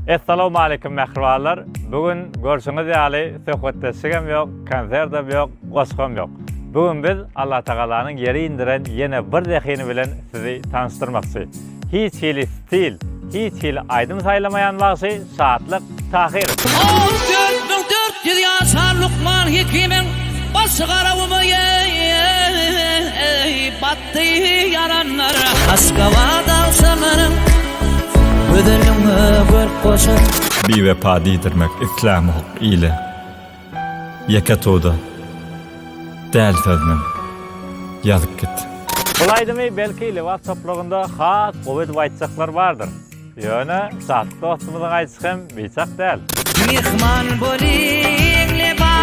Assalamu alaykum mehribarlar. Bugün görüşüňiz ýaly söhbetleşigem ýok, konsertde ýok, goşgam ýok. Bugün biz Allah Taalanyň ýeri indiren ýene bir dehini bilen sizi tanıştyrmakçy. Hiç hili stil, hiç hili aýdym saýlamaýan wagty saatlyk Tahir. 4400 ýaşar Lukman Hikimiň başı garawmy batdy yaranlar Askabada sanarım Ödülüňe bir koşar Bir vefa diýdirmek İslam hukuk ile Yekatoda Däl sözmen Yazıp git. Bu aýdymy belki lewat toplugynda has gowet aýtjaklar bardyr. Ýöne saat dostumyzyň aýtjy hem beçak däl. Mihman boling lebabama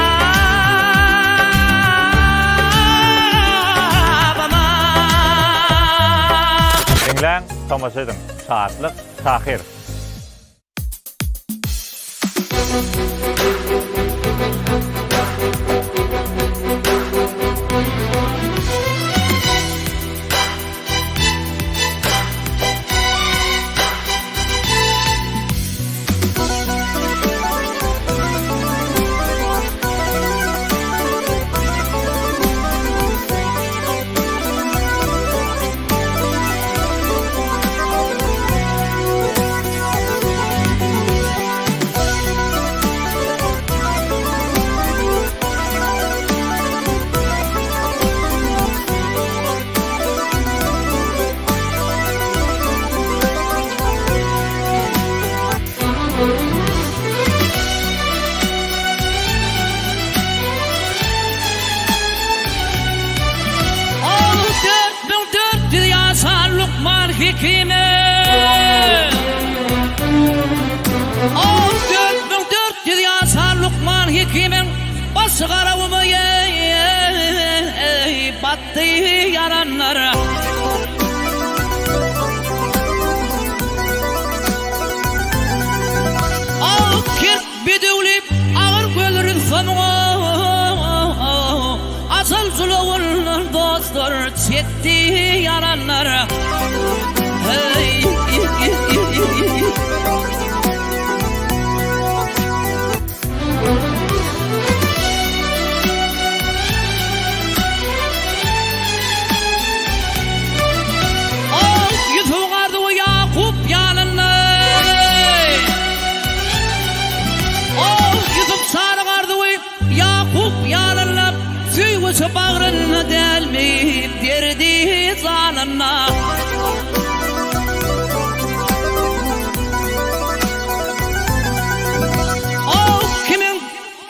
Dinleň, tomaşa edin. Saatlyk Tahir. Lukman Hikimi 4400 ýaşar Lukman Hikimiň başı garawmy batdy yaranlar kirk bidewlip ağır gölürin sonuğa asal zulawul dostlar çekdi yaranlar Yutugardı o Yakup yanına Yutup sarıgardı o Yakup yanına Süyüsü bağrına delmeyip derdi zanına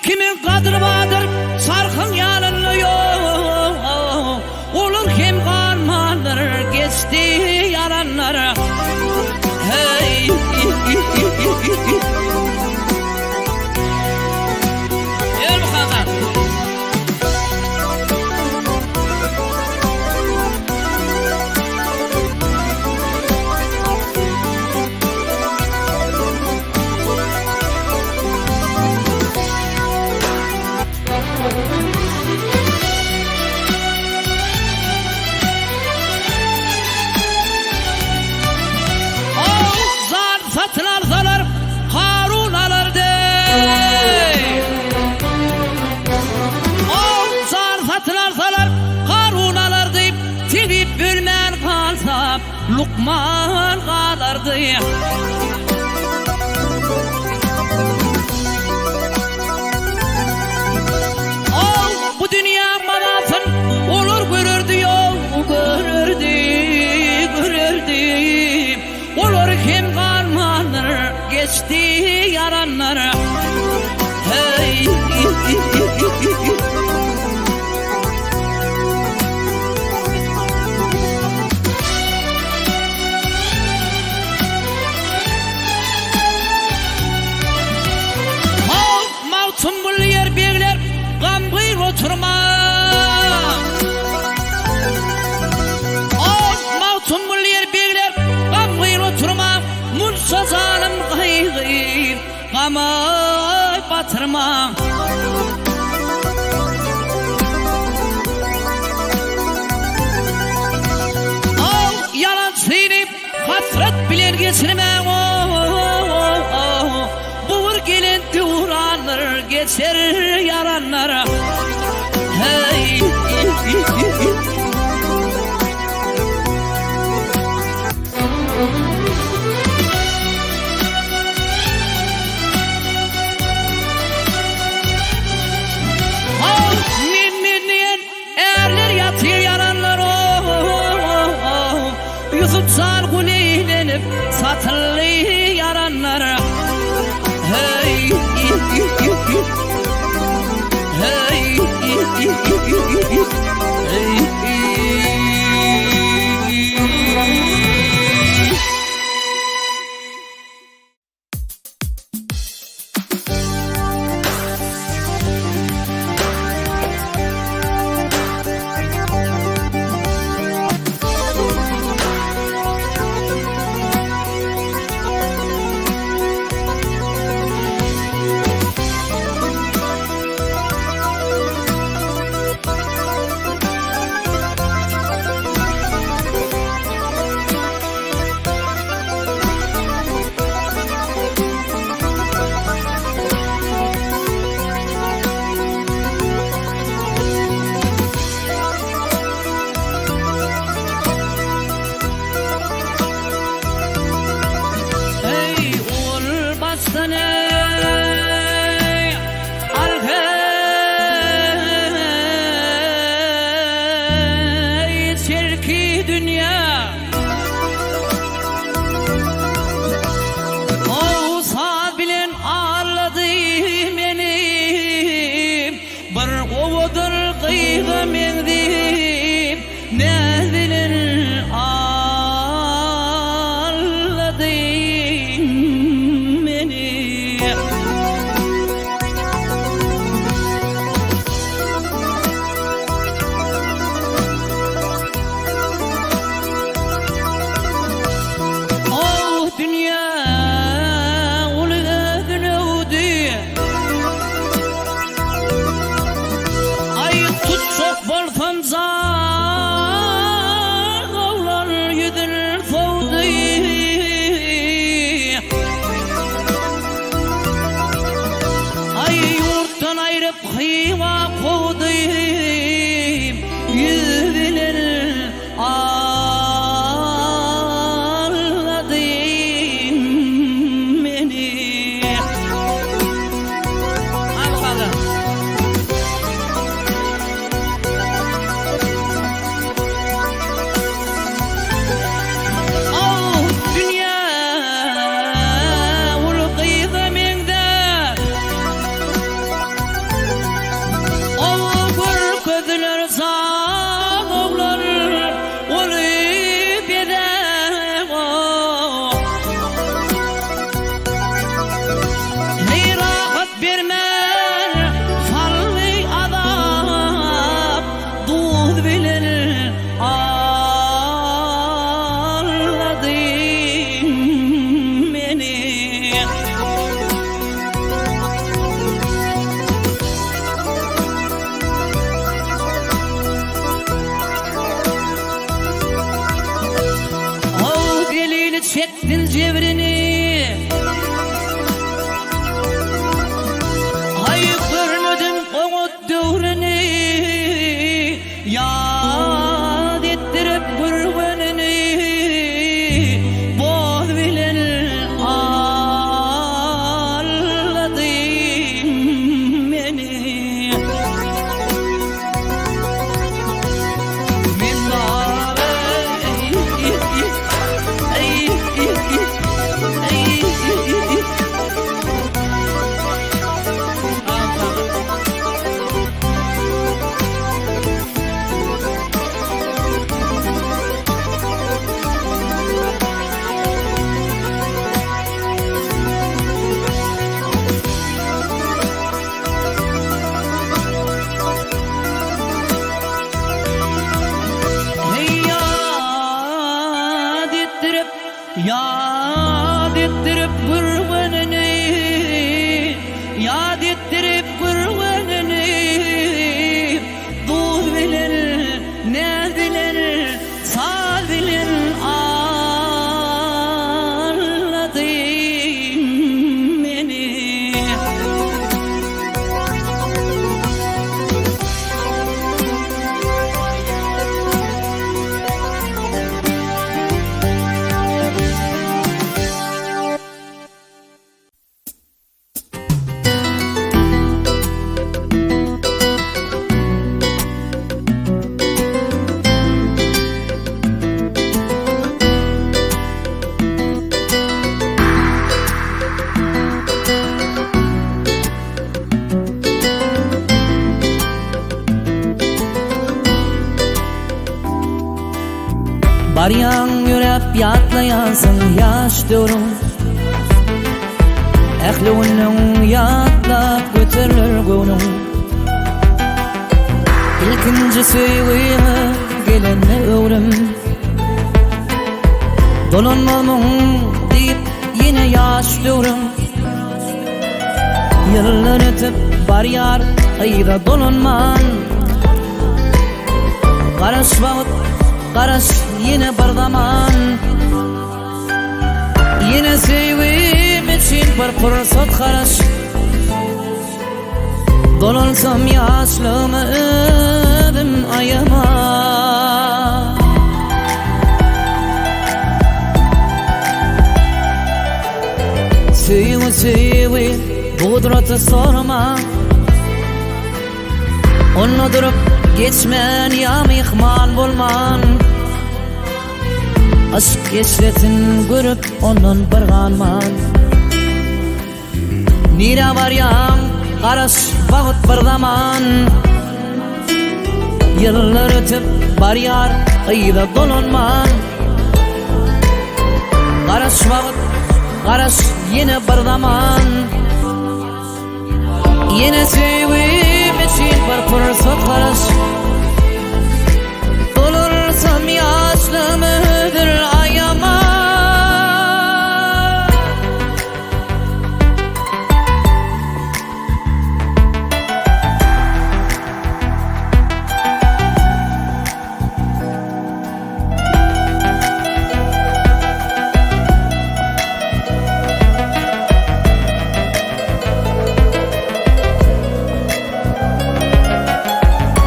Kimin kadri vardır sarkın yanına yok Olur kim karmanlar geçti yaranlara Hey Gel bakalım satın alsalar Harun alırdı zar satın alsalar Harun alırdı Tirip bölmen kalsa Lukman kalırdı bu dünya manasın olur görürdü yol görürdü olur kim karmanlar geçti yaranlar hey Mavtum bul yer begler gambıyr oturma Mavtum bul yer begler gambıyr oturma Mulsa zalim gıygıyr gamay batırma Yalan sinip hasret bilen geçirme geçer yaranlara. Hey, min erler yatır yaranlar Yusuf sar kuleylenip satıllı yaranlar. Hey, hey, Baryan yürep yatlayansın yaş dörüm Ähliwinin yatlap götürülür gönüm İlkinci süýgüme gelen öwrüm Dolanmamın deyip yine yaş dörüm Yıllar ötüp barýar aýda dolanman Garaş wagt garaş yine bir zaman Yine süýgüm için bir pursat garaş Dolansam ýaşlymy ödüm aýama Süýgü budraty sorma Onu durup geçmen ya mihman bolman Aşk geçletin görüp onun barganman Nira baryan garaş wagt bir zaman Yıllar ötüp barýar aýda dolanman Garaş wagt garaş yine bir zaman Yine süýgüm için bir pursat garaş Dolansam ýaşlymy ödül aýama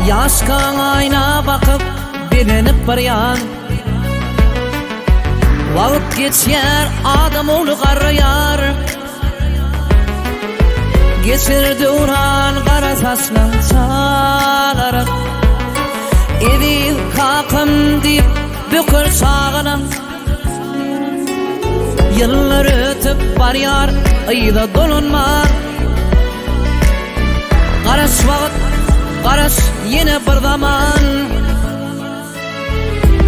Yaşkan ayna bakıp bilinip baryan Wagt geçýär adam oly garryar Geçirdi uran gara saçlan çalary Edil kakım diýip bükür çağınam Yıllar ötüp barýar aýda dolanman Garaş wagt garaş yine bir zaman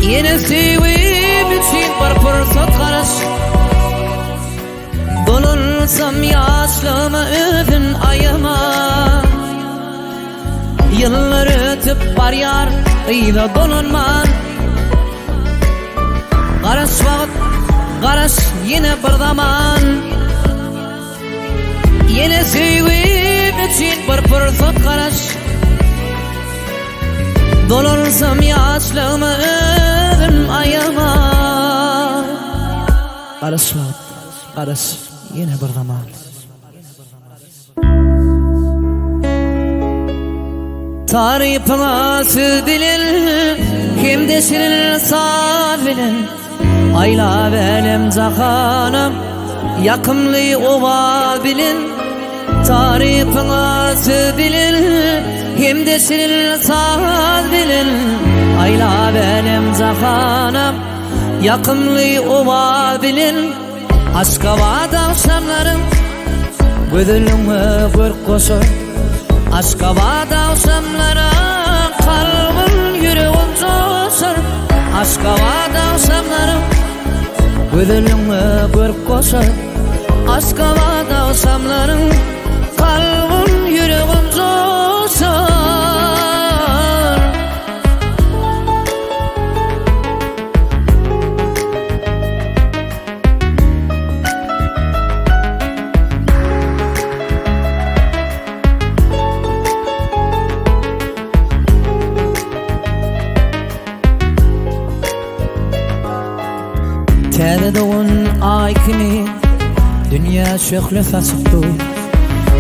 Yine süýgüm için bir pursat garaş Dolansam ýaşlymy ödün aýama Yıllar ötüp barýar aýda dolanman Garaş wagt garaş yine bir zaman Yine süýgüm için bir pursat garaş Dolansam ýaşlymy ödüm aýama Garaş wagt garaş yine bir zaman Tarypyňa söz dilin kimde şirin saz bilin Aýla belim zahanım yakımly owa bilin Tarypyňa söz dilin kimde şirin saz bilin Aýla belim zahanım yakımly owa bilin Aşka wada akşamlarım gözüňe gör koşar Aşka wada akşamlarım kalbim yüregim coşar Aşka wada akşamlarım gözüňe gör koşar Aşka wada akşamlarım kalbim yüregim coşar Terdoğun aykini dünya şöhle saçıptı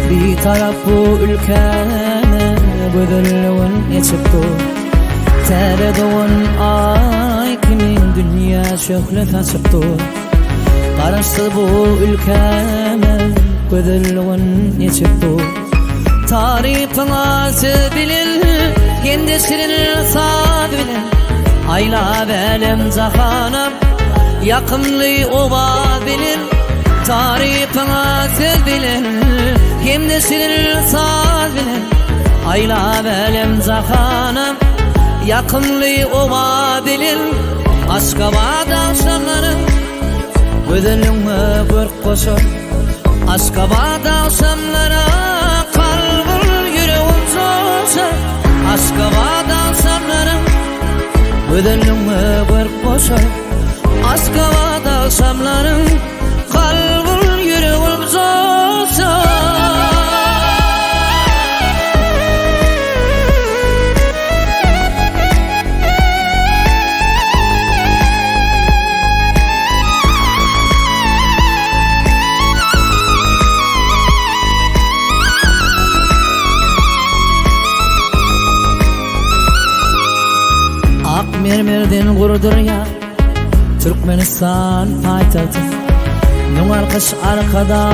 Bir taraf bu ülkene gödürlüğün geçiptü Terdoğun aykini dünya şöhle saçıptı Karıştı bu ülkene gödürlüğün geçiptü Tarypyňa söz bilin kendi şirin saz bilin Aýla belim zahanım yakımly owa bilin Tarypyňa söz bilin kimde şirin saz bilin Aýla belim zahanım yakınlı ova bilin Aşkabad akşamları Gözünüme görk koşar Aşkabad akşamları kalbim yüreğim coşar Aşkabad akşamları Gözünüme görk koşar Aşkabad akşamları kalbim yüreğim coşar Mermerden kurdur ya Türkmenistan paytahtı Numal kış arkada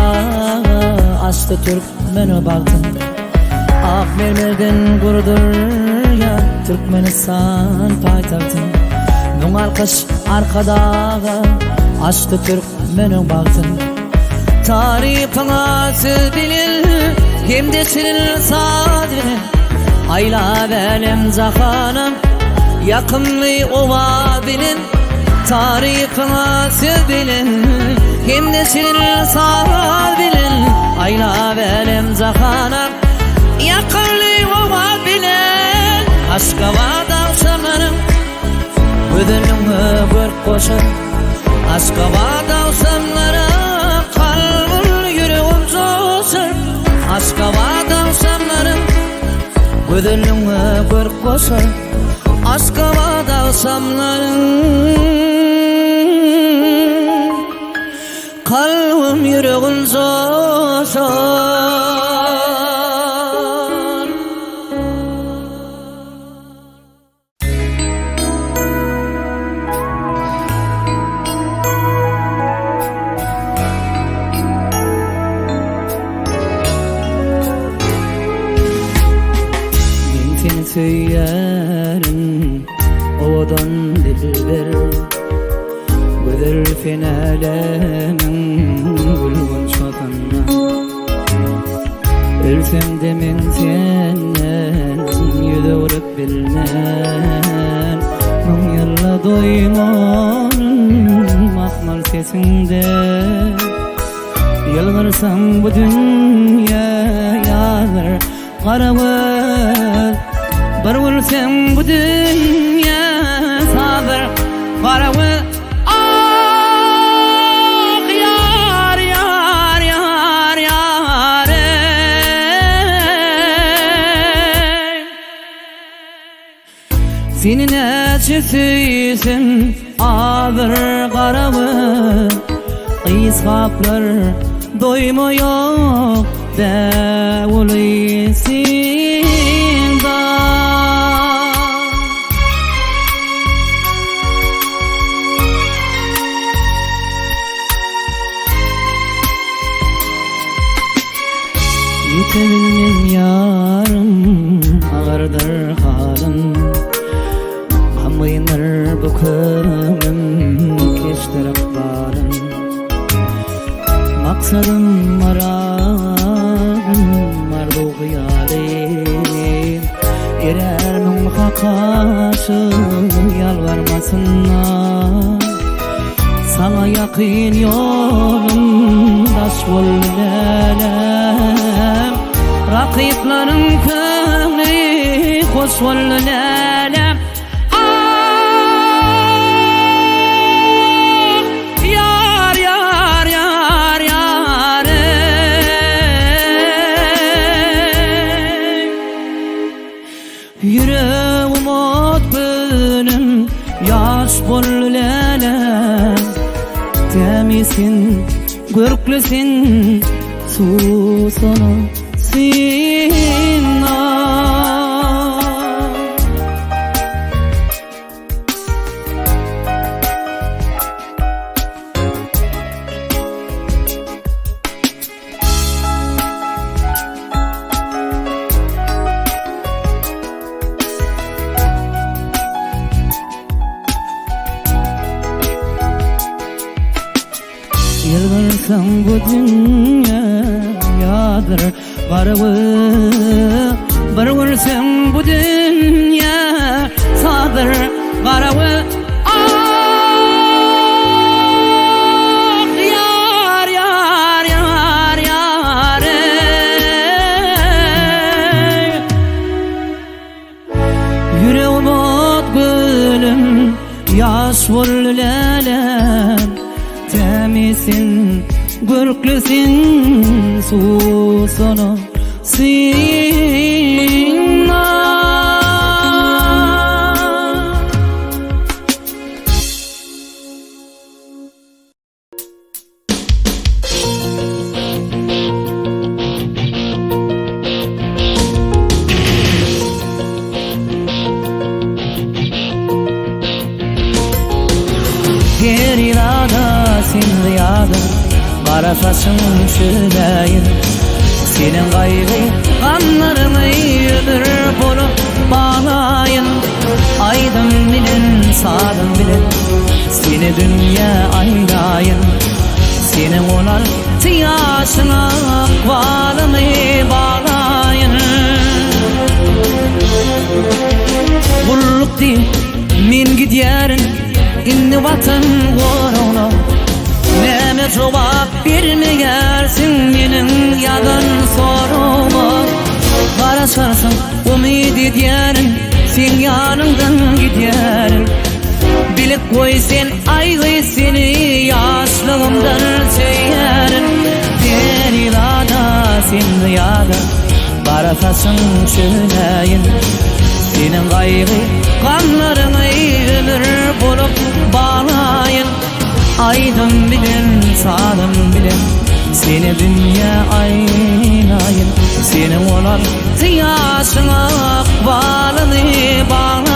Açtı Türkmen'e baktım Ak mermerden kurdur ya Türkmenistan paytahtı Numal kış arkada Açtı Türkmen'e baktım Tarih panası bilir Hem de senin sadrin Ayla benim zahanım Yakınlı ova bilin Tarihına siz bilin Hem de senin sağ bilin Ayla benim zahana Yakınlı ova bilin Aşkabad akşamlarım Gözünüme görk koşar Aşkabad akşamları kalbim yüreğim coşar Aşkabad akşamları Gözünüme görk koşar Aşkabad akşamların kalbim yüreğim coşar Ben seni söylerim Ovadan dilber Gözür finalemin Gülgün şatanla Ölsem de men senden Yüze vurup bilmem Min yılla doymanın Akmal sesinde Yalvarsam bu dünya Yağlar karavul Bir vursan bu dünya sabır karavul Ah yar yar yar yar Senin açısıysın ağır karavul İshaklar doymuyor Devuluysun Yetebilmez yarım ağırdır halim Hamıyınır bu kırım keştir akbarım Maksadım maradım mardu hıyalim Erer mümha karşı yalvarmasınlar Sana yakın yolum taş vollenem Rakiplerin kömri hoş vollenem Yar yar yar yar Yüreğim ot benim yaş vollenem Temizsin, görklüsin, susana sinna Yalvarsam bu dünya yadır varığı Bir vursam bu dünya sadır garawy yar yar yar yar yüreğim ot gülüm yaş vurlulelem temisin gürklüsin susunu sinna Gerilada sin riyada Kara saçın şüleyin Senin gayrı kanlarını ömür bulup bağlayın Aydın bilin, sağdın bilin Seni dünya aylayın Senin olar yaşına akvalını bağlayın Kulluk değil, min gidiyerin İnni vatan uğruna Neme cevap vermeyersin Menin yalan soruma Karışarsın umid ediyerin Sen yanından giderin Bilip koy sen aygı seni Yaşlığımdan söylerin Derilada sen riyada Karasasın şüleyin Senin gayrı kanlarını ömür bulup bağlayın Aydın bilin, sağdım bilin Seni dünya aynayın Senin olan yaşına akbalını bağlayın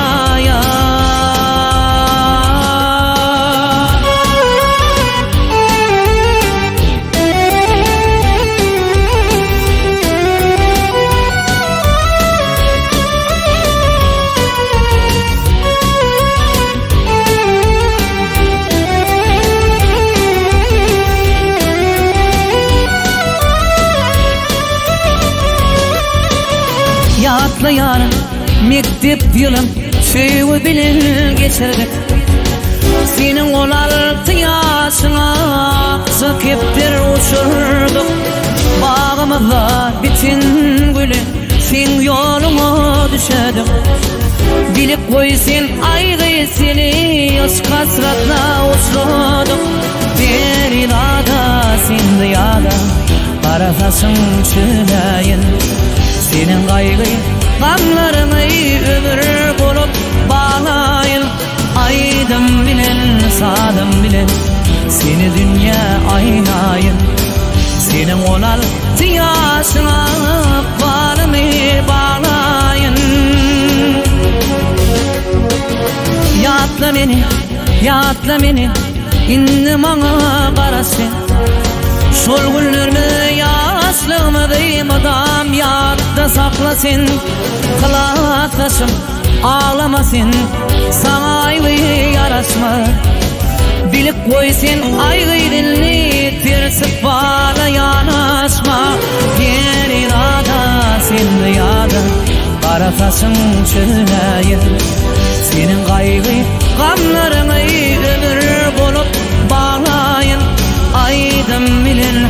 Atlayan mektep yılım Şöyle bilin geçirdik Senin olar yaşına Sıkıptır uçurduk Bağımızda bitin gülü Sen yoluna düşedin Bilip koy sen ayrı seni Yaş kasratla uçurduk Derilada sen riyada Karasasın şüleyin Senin gayrı kanlarını ömür bulup bağlayın Aydın bilin, sağdım bilin Seni dünya aynayın Senin olan yaşına akbalını bağlayın Yatla beni İnni bana karası Şol günlerimi yaşlığımı duymadan Yadda saklasın Kılatasın ağlamasın Sana aygı yaraşma Bilip koysun aygı dilini Tirsip bana yanaşma Yer irada sen riyada Karatasın şüleyin Senin gayrı kanlarını ömür bulup bağlayın Aydın bilin,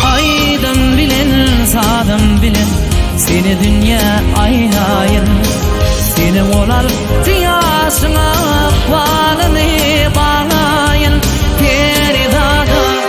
aydın bilin, sağdım bilin Seni dünya aynayın Senin olar yaşına akbalını bağlayın Feridada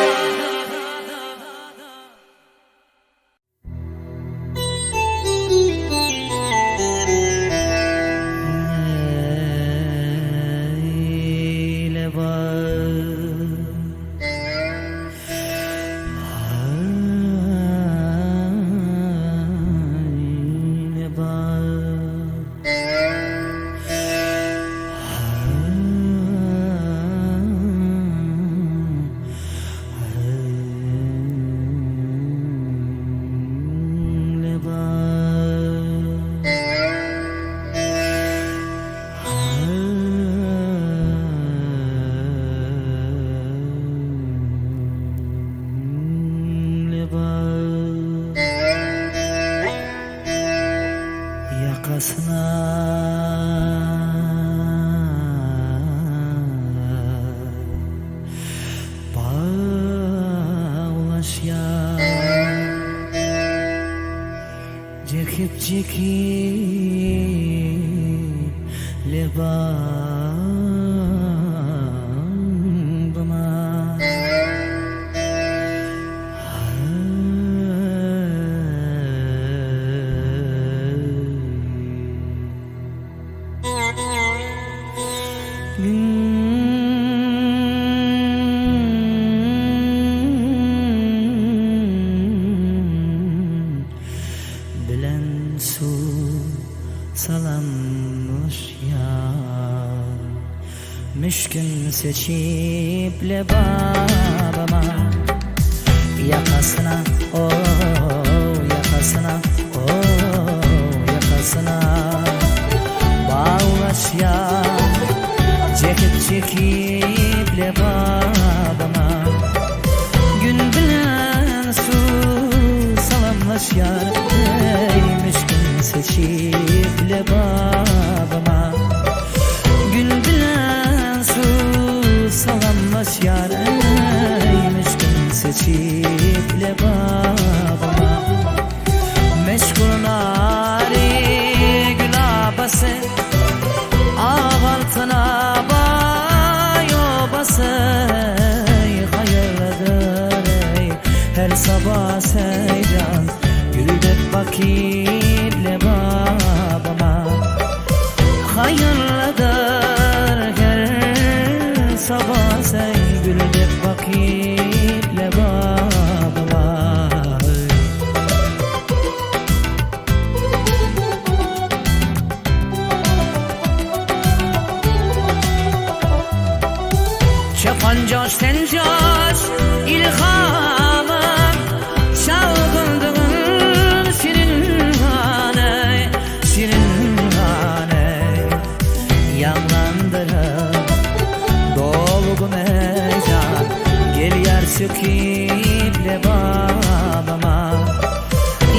yakasına Çekip lebabıma bilen su salanmış ya, müşkün seçip lebabıma yakasına, yakasına, yakasına bağlaş ya, çekip lebabıma gün bilen su salanmış ya, müşkün seçip lebabıma gün bilen su salanmış yar, müşkün seçip lebabıma meşgul nari gülabası ağ altına bayobası hayırlıdır her sabah seyran güldük vakit lebabıma hayırlıdır her sabah sey güldük vakit lebabıma Çapancoş tencoş ilhamım çalgındığın şirin hane, şirin hane yanlandırır dolgun heyecan gel yer sökip lebabıma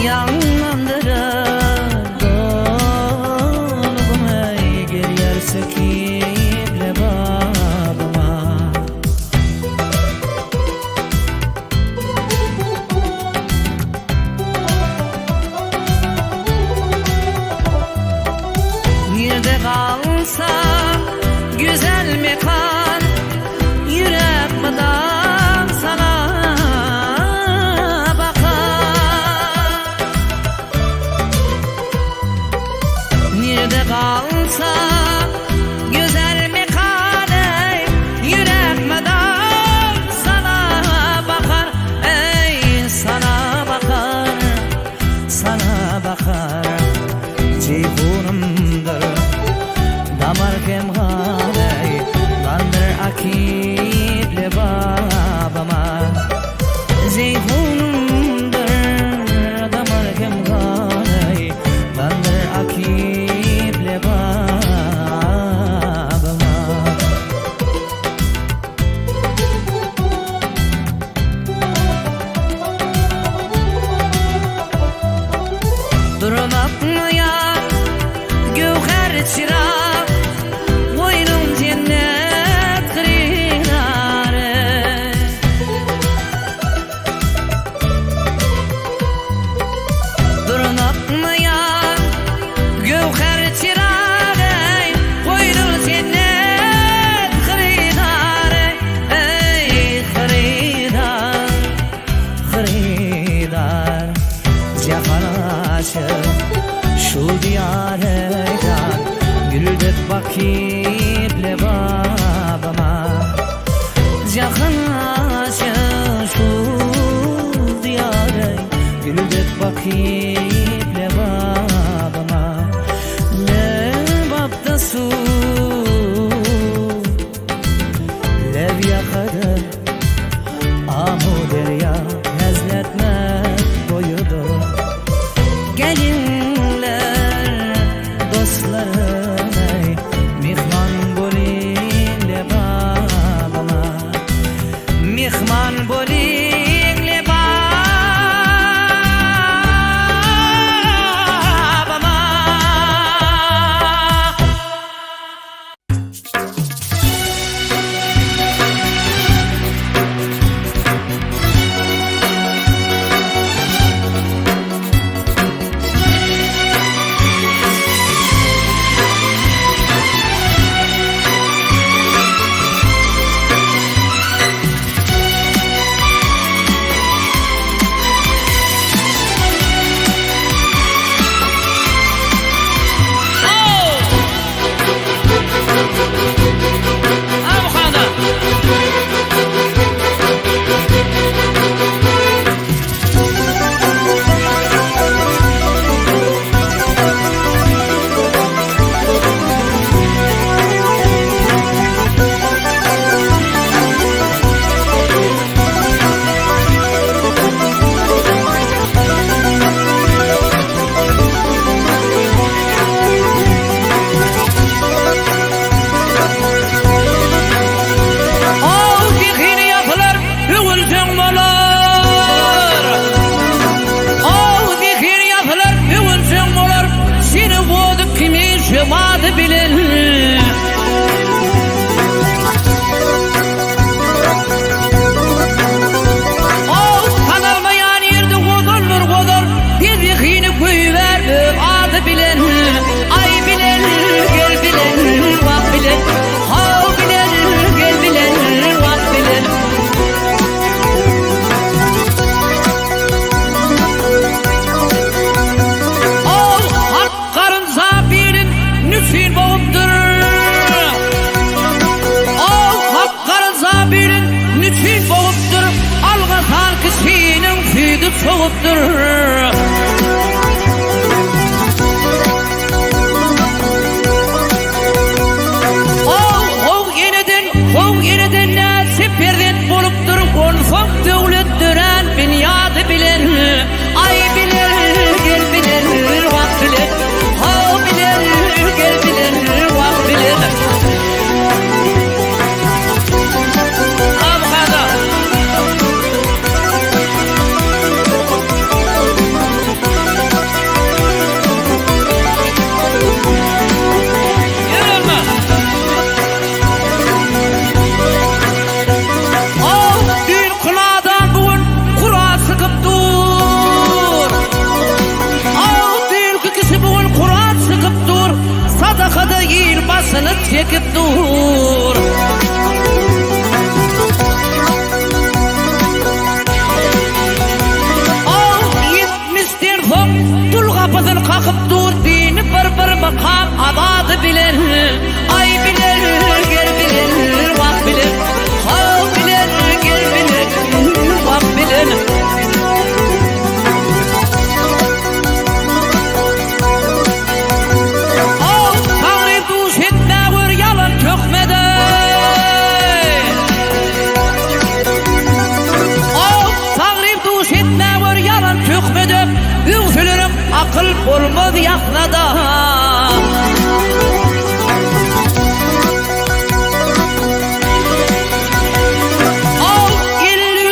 yanlandırır dolgun hey gel yer sökip lebabıma nerede kalsa güzel mekan yürek mıdan sana bakar nerede kalsa güzel mekan yürek mıdan sana bakar ey sana bakar sana bakar ceyhunumdur damar kemhane landır akip lebabıma ceyhunumdur damar kemhane landır akip lebabıma durmak mı ya gövher çırak boynum cennet kırıları durmak mı ya gövher çırak boynum cennet kırıları ey kırılar kırılar cehan aşık şu diyardan güldük vakit lebabıma cahan aşık şu diyardan güldük vakit lebabıma lebapta su lev yakadır amu derya nezletmek boyudur gelinler dostlarım ey mihman bolin lebabıma mihman bolin lebabıma soğupdur. Hov yeniden nasip berden bolupdur. Gonfak döwlet dören binýady bilen, ay bilen, gel bilen, wak bilen, hov bilen, gel bilen, wak bilen. Abhada sadakada yil basını çekip dur. Yetmiştir fok dul kapısını kakıp dur. Dini bir makam abadı bilen, ay bilen, gel bilen, vak bilen, hav bilen, gel bilen, vak bilen. Akıl olmaz yaknada. Elli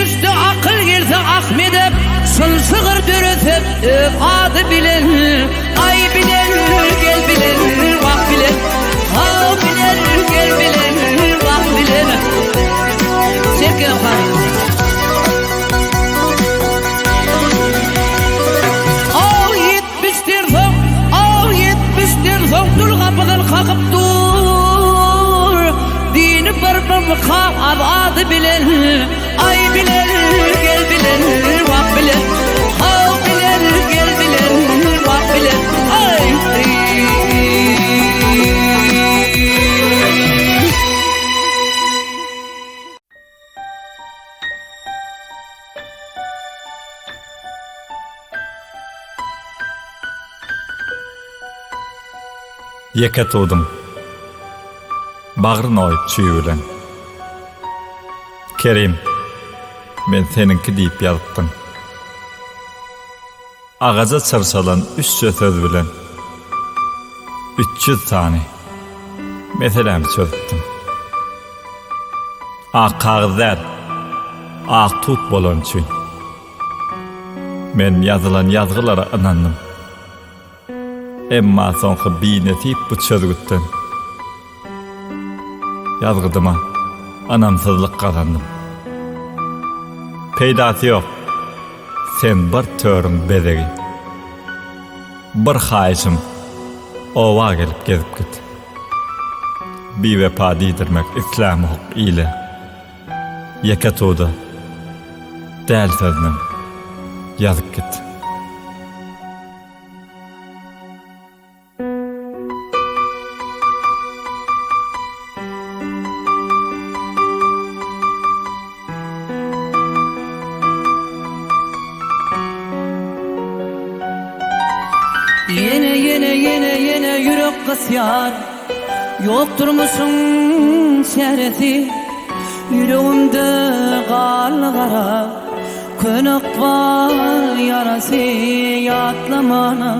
üstü akıl gelse Ahmet'e sılsıgır dürüsüp adı bilen, ay bilen, gel bilen, vak bilen, hav bilen, gel bilen, vak bilen. Serkin Hanım. Dul kapıdan kalkıp dur. Dini bir makam abadı bilen, ay bilen, gel bilen, vak bilen, hav bilen, gel bilen, vak bilen, ay. Yeke todum. Bağrın oyup çüýülen. Kerim, men seninki diýip ýazypdym. Agaza çyrsalan 3 söz bilen 300 sany meselem çözüpdüm. Ak kagızlar, ak tut bolan üçin men ýazylan ýazgylara inandym. Emma soňky binesip bu çözgütden ýazgydyma anamsyzlyk gazandym. Peýdasy ýok. Sen bir törüm bezegi. Bir haýşym owa gelip gezip git. Biwepa diýdirmek İslam huk ile. Ýeke toda däl sözüm ýazyp git. Yine yürek kısyar. Yokturmuşsun şereti. Yüreğimde galgara. Könük var yarası. Yatlamana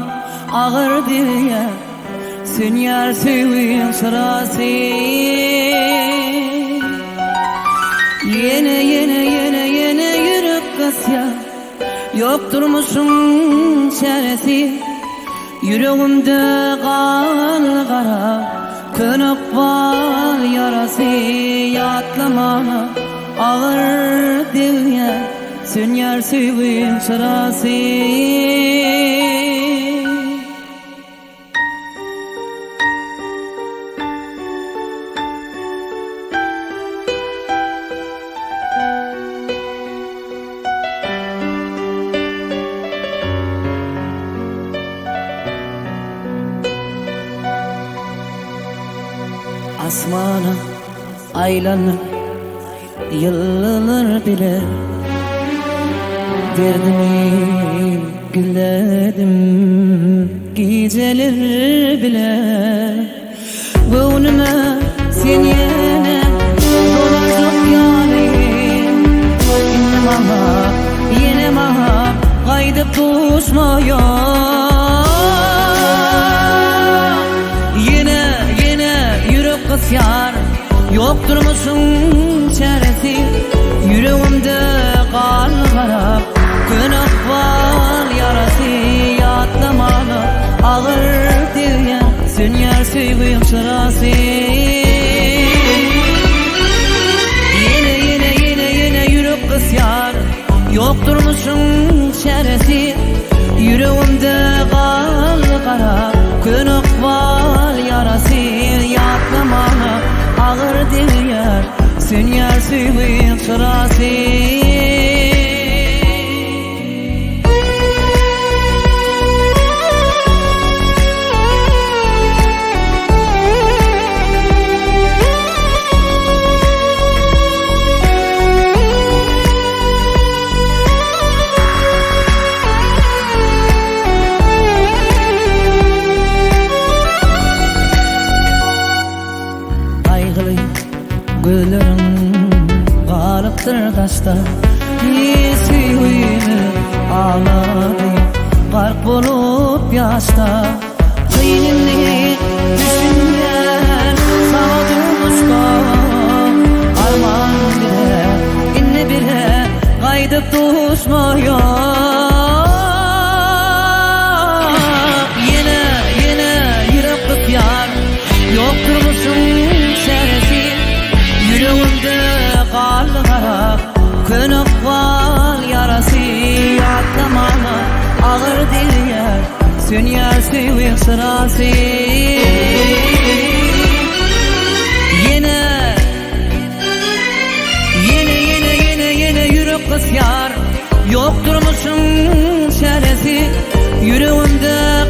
ağır diye. Sünyer süvün sırası. Yine yürek kısyar. Yokturmuşsun şereti. Yüreğimde galgara. Könük var yarası. Yatlamana ağır diye. Sünyer süvün sırası. Asmana aylanıp yıllar bile derdimi gülledim geceler bile Gönlüme sen yine dolacak yarim Yine maha kaydıp düşmüyor Yine yürek kısyar Yoktur musun çaresi Yüreğimde kan harap Günah var yarası Yatlamalı ağır diye Sünyer sevgim sırası Yine yürek kısyar Yoktur musun çaresi Yüreğimde kan harap Günah var yarası Yatlamalı ağır diye Sünyer sevgim sırası Güllerim kalıptır taşta Sevgimi ağladı Garp bulup yaşta Kıynimni düşünler Sağdım uçta Arman bile inne bile Kaydıp düşmüyor Yine yürek kıpyar Yoktur musun çaresi Yüreğimde karlı harap Könük var yarası Yatlamalı ağır diye Sünyer sevgim sırası Yine yürek kısyar Yoktur musun çaresi Yüreğimde